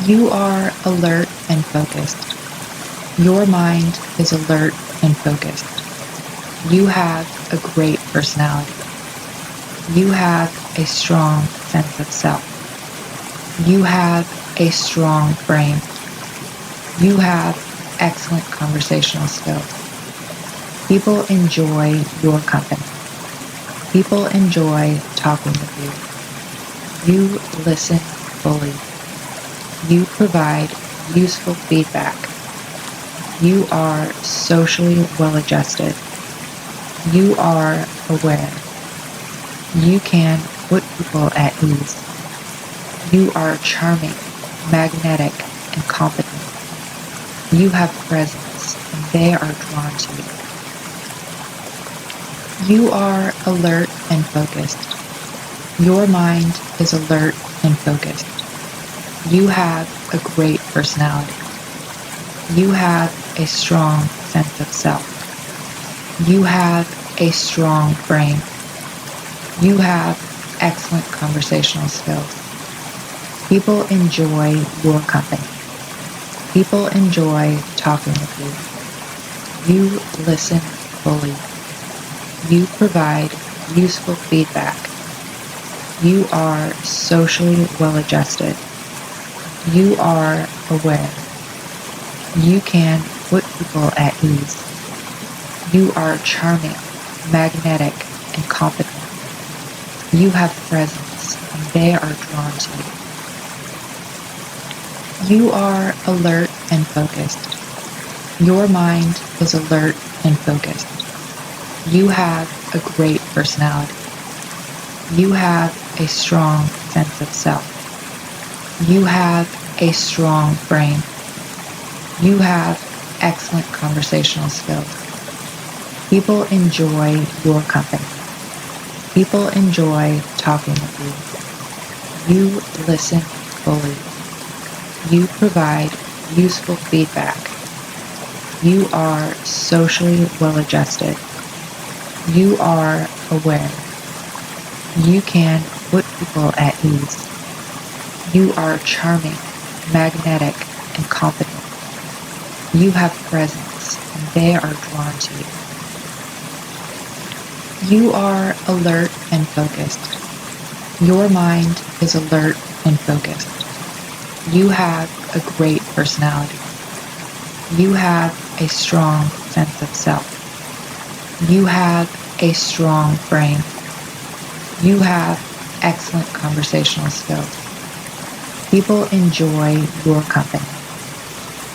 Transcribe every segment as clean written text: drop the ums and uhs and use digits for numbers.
You are alert and focused. Your mind is alert and focused. You have a great personality. You have a strong sense of self. You have a strong brain. You have excellent conversational skills. People enjoy your company. People enjoy talking with you. You listen fully. You provide useful feedback. You are socially well-adjusted. You are aware. You can put people at ease. You are charming, magnetic, and competent. You have presence, and they are drawn to you. You are alert and focused. Your mind is alert and focused. You have a great personality. You have a strong sense of self. You have a strong brain. You have excellent conversational skills. People enjoy your company. People enjoy talking with you. You listen fully. You provide useful feedback. You are socially well-adjusted. You are aware. You can put people at ease. You are charming, magnetic, and competent. You have presence, and they are drawn to you. You are alert and focused. Your mind is alert and focused. You have a great personality. You have a strong sense of self. You have a strong brain. You have excellent conversational skills. People enjoy your company. People enjoy talking with you. You listen fully. You provide useful feedback. You are socially well-adjusted. You are aware. You can put people at ease. You are charming, magnetic, and competent. You have presence, and they are drawn to you. You are alert and focused. Your mind is alert and focused. You have a great personality. You have a strong sense of self. You have a strong brain. You have excellent conversational skills. People enjoy your company.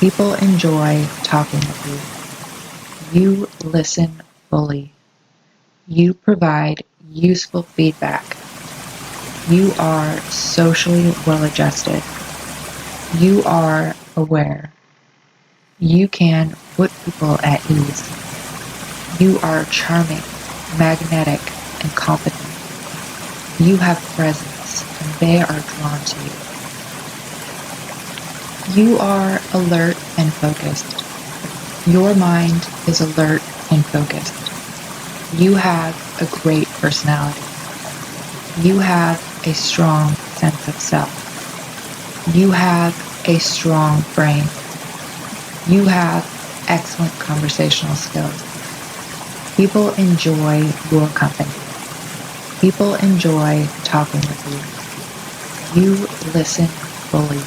People enjoy talking with you. You listen fully. You provide useful feedback. You are socially well-adjusted. You are aware. You can put people at ease. You are charming, magnetic, and competent. You have presence, and they are drawn to you. You are alert and focused. Your mind is alert and focused. You have a great personality. You have a strong sense of self. You have a strong brain. You have excellent conversational skills. People enjoy your company. People enjoy talking with you. You listen fully.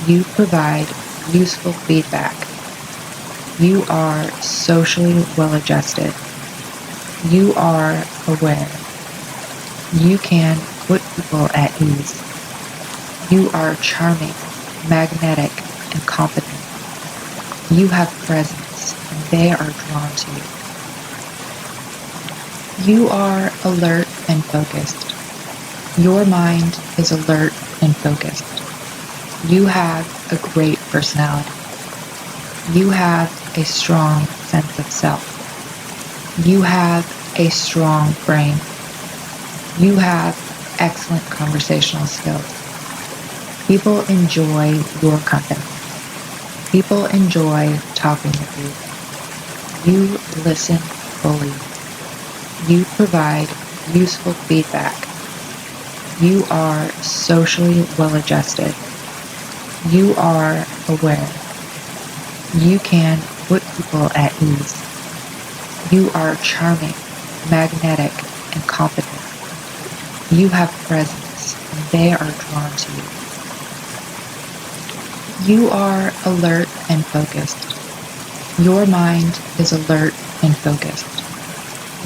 You provide useful feedback. You are socially well-adjusted. You are aware. You can put people at ease. You are charming, magnetic, and competent. You have presence, and they are drawn to you. You are alert and focused. Your mind is alert and focused. You have a great personality. You have a strong sense of self. You have a strong brain. You have excellent conversational skills. People enjoy your company. People enjoy talking with you. You listen fully. You provide useful feedback. You are socially well-adjusted. You are aware. You can put people at ease. You are charming, magnetic, and competent. You have presence, and they are drawn to you. You are alert and focused. Your mind is alert and focused.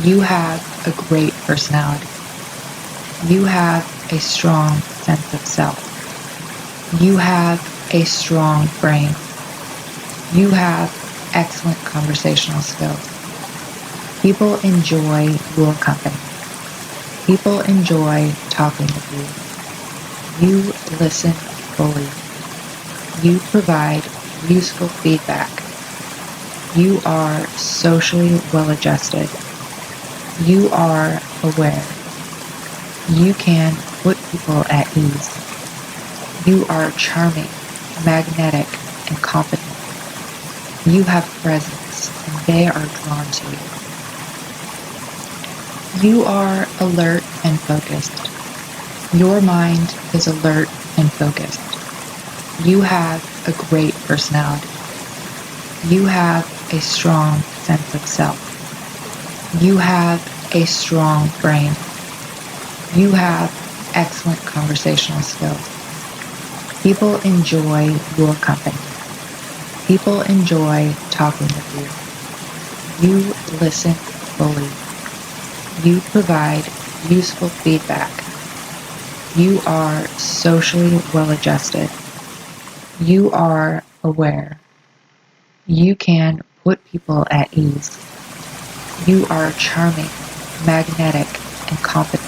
You have a great personality. You have a strong sense of self. You have a strong brain. You have excellent conversational skills. People enjoy your company. People enjoy talking with you. You listen fully. You provide useful feedback. You are socially well-adjusted. You are aware. You can put people at ease. You are charming, magnetic, and competent. You have presence, and they are drawn to you. You are alert and focused. Your mind is alert and focused. You have a great personality. You have a strong sense of self. You have a strong brain. You have excellent conversational skills. People enjoy your company. People enjoy talking with you. You listen fully. You provide useful feedback. You are socially well-adjusted. You are aware. You can put people at ease. You are charming, magnetic, and competent.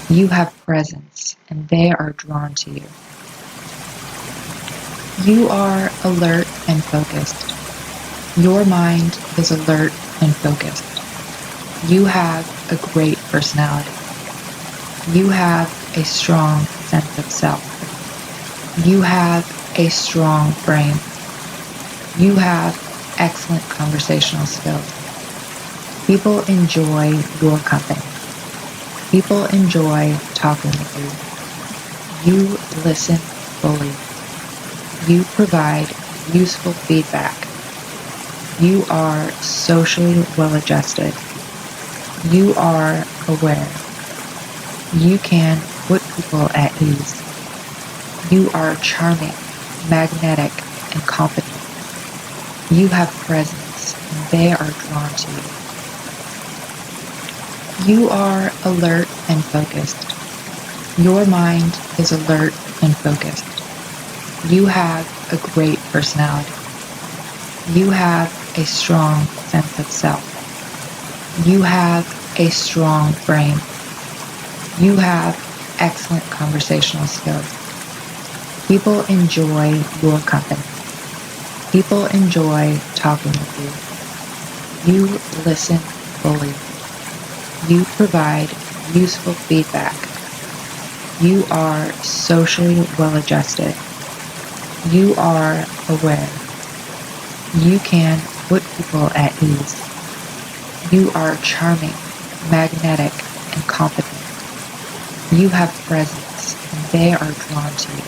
You have presence, and they are drawn to you. You are alert and focused. Your mind is alert and focused. You have a great personality. You have a strong sense of self. You have a strong brain. You have excellent conversational skills. People enjoy your company. People enjoy talking with you. You listen fully. You provide useful feedback. You are socially well-adjusted. You are aware. You can put people at ease. You are charming, magnetic, and competent. You have presence, and they are drawn to you. You are alert and focused. Your mind is alert and focused. You have a great personality. You have a strong sense of self. You have a strong brain. You have excellent conversational skills. People enjoy your company. People enjoy talking with you. You listen fully. You provide useful feedback. You are socially well-adjusted. You are aware. You can put people at ease. You are charming, magnetic, and competent. You have presence, and they are drawn to you.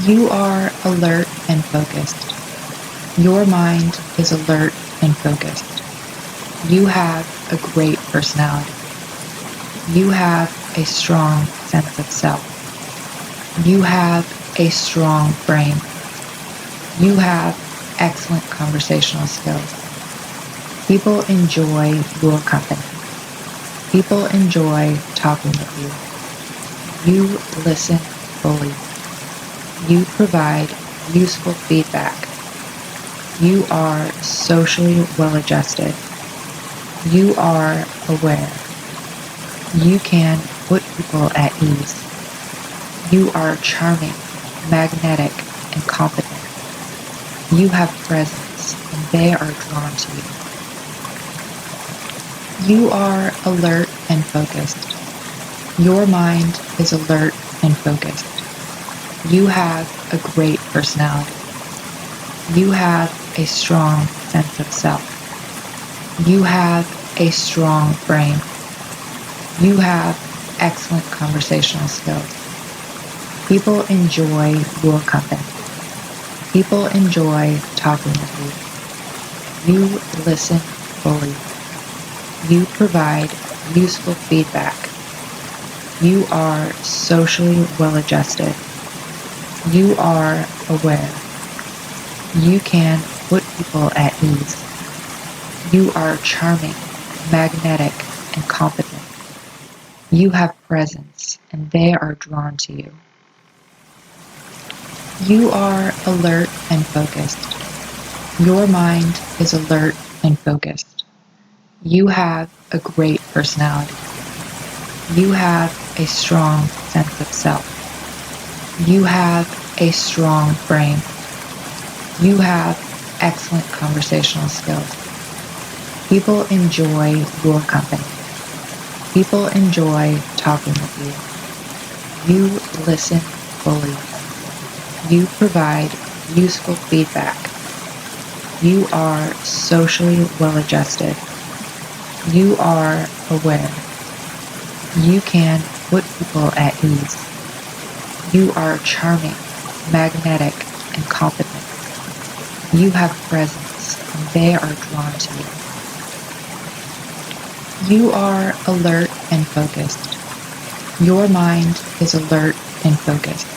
You are alert and focused. Your mind is alert and focused. You have a great personality. You have a strong sense of self. You have a strong brain. You have excellent conversational skills. People enjoy your company. People enjoy talking with you. You listen fully. You provide useful feedback. You are socially well-adjusted. You are aware. You can put people at ease. You are charming, magnetic, and competent. You have presence, and they are drawn to you. You are alert and focused. Your mind is alert and focused. You have a great personality. You have a strong sense of self. You have a strong brain. You have excellent conversational skills. People enjoy your company. People enjoy talking with you. You listen fully. You provide useful feedback. You are socially well-adjusted. You are aware. You can put people at ease. You are charming, magnetic, and competent. You have presence, and they are drawn to you. You are alert and focused. Your mind is alert and focused. You have a great personality. You have a strong sense of self. You have a strong brain. You have excellent conversational skills. People enjoy your company. People enjoy talking with you. You listen fully. You provide useful feedback. You are socially well-adjusted. You are aware. You can put people at ease. You are charming, magnetic, and competent. You have presence, and they are drawn to you. You are alert and focused. Your mind is alert and focused.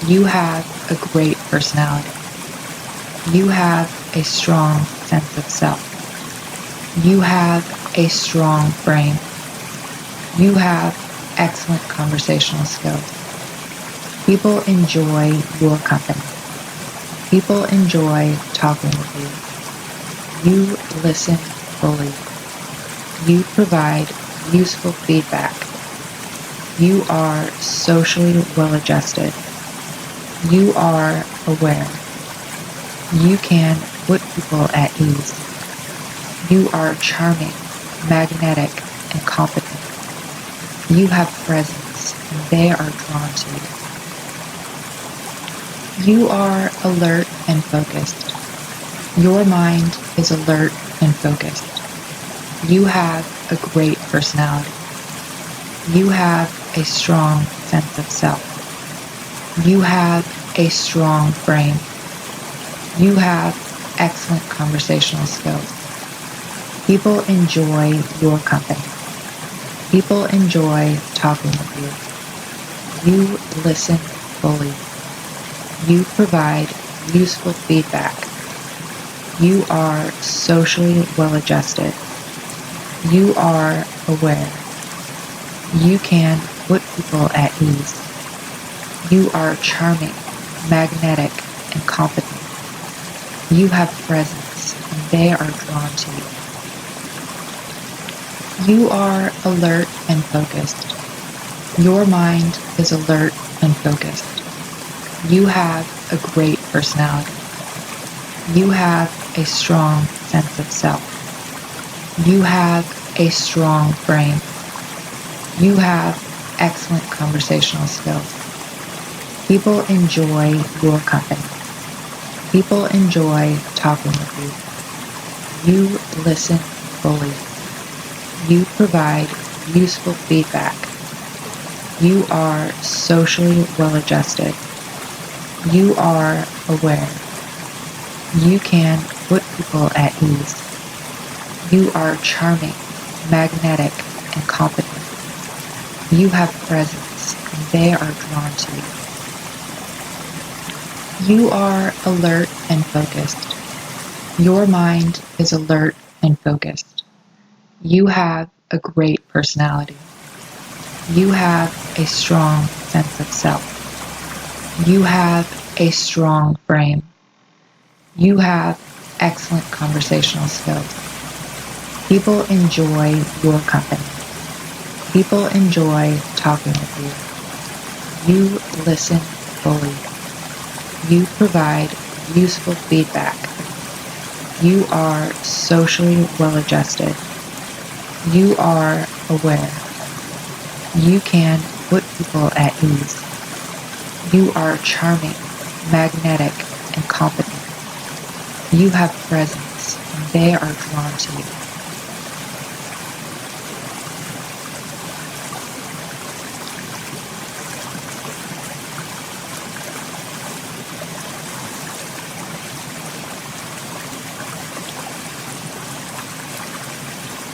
You have a great personality. You have a strong sense of self. You have a strong brain. You have excellent conversational skills. People enjoy your company. People enjoy talking with you. You listen fully. You provide useful feedback. You are socially well-adjusted. You are aware. You can put people at ease. You are charming, magnetic, and competent. You have presence, and they are drawn to you. You are alert and focused. Your mind is alert and focused. You have a great personality. You have a strong sense of self. You have a strong brain. You have excellent conversational skills. People enjoy your company. People enjoy talking with you. You listen fully. You provide useful feedback. You are socially well-adjusted. You are aware. You can put people at ease. You are charming, magnetic, and competent. You have presence, and they are drawn to you. You are alert and focused. Your mind is alert and focused. You have a great personality. You have a strong sense of self. You have a strong brain. You have excellent conversational skills. People enjoy your company. People enjoy talking with you. You listen fully. You provide useful feedback. You are socially well-adjusted. You are aware. You can put people at ease. You are charming, magnetic, and competent. You have presence, and they are drawn to you. You are alert and focused. Your mind is alert and focused. You have a great personality. You have a strong sense of self. You have a strong brain. You have excellent conversational skills. People enjoy your company. People enjoy talking with you. You listen fully. You provide useful feedback. You are socially well-adjusted. You are aware. You can put people at ease. You are charming, magnetic, and competent. You have presence, and they are drawn to you.